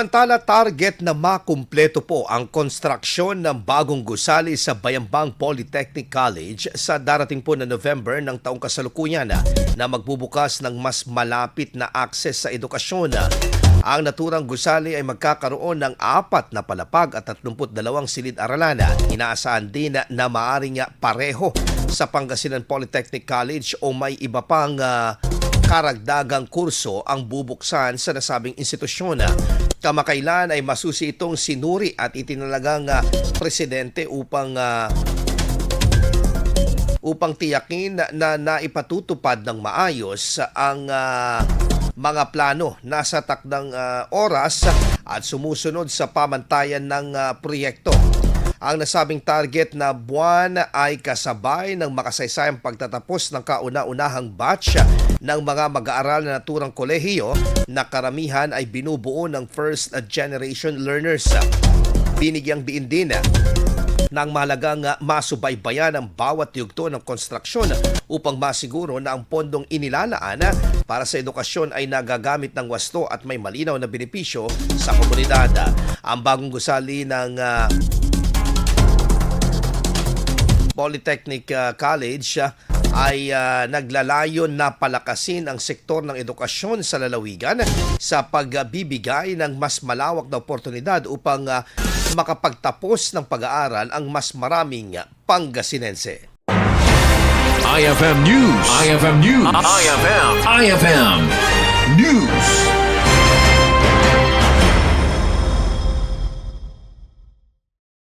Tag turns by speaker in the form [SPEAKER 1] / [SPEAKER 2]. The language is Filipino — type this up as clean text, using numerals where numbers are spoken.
[SPEAKER 1] Samantala, target na makumpleto po ang konstruksyon ng bagong gusali sa Bayambang Polytechnic College sa darating po na November ng taong kasalukuyan na magbubukas ng mas malapit na akses sa edukasyon. Ang naturang gusali ay magkakaroon ng 4 na palapag at 32 silid-aralan. Inaasahan din na maaring pareho sa Pangasinan Polytechnic College o may iba pang karagdagang kurso ang bubuksan sa nasabing institusyon. Kamakailan ay masusi itong sinuri at itinalagang presidente upang tiyakin na naipatutupad ng maayos ang mga plano nasa takdang oras at sumusunod sa pamantayan ng proyekto. Ang nasabing target na buwan ay kasabay ng makasaysayang pagtatapos ng kauna-unahang batch ng mga mag-aaral na naturang kolehiyo na karamihan ay binubuo ng first generation learners. Binigyang diin din ng mahalagang masubaybayan ang bawat yugto ng konstruksyon upang masiguro na ang pondong inilalaan para sa edukasyon ay nagagamit ng wasto at may malinaw na benepisyo sa komunidad. Ang bagong gusali ng Polytechnic College ay naglalayon na palakasin ang sektor ng edukasyon sa lalawigan sa pagbibigay ng mas malawak na oportunidad upang makapagtapos ng pag-aaral ang mas maraming Pangasinense.
[SPEAKER 2] IFM News. IFM News. IFM News.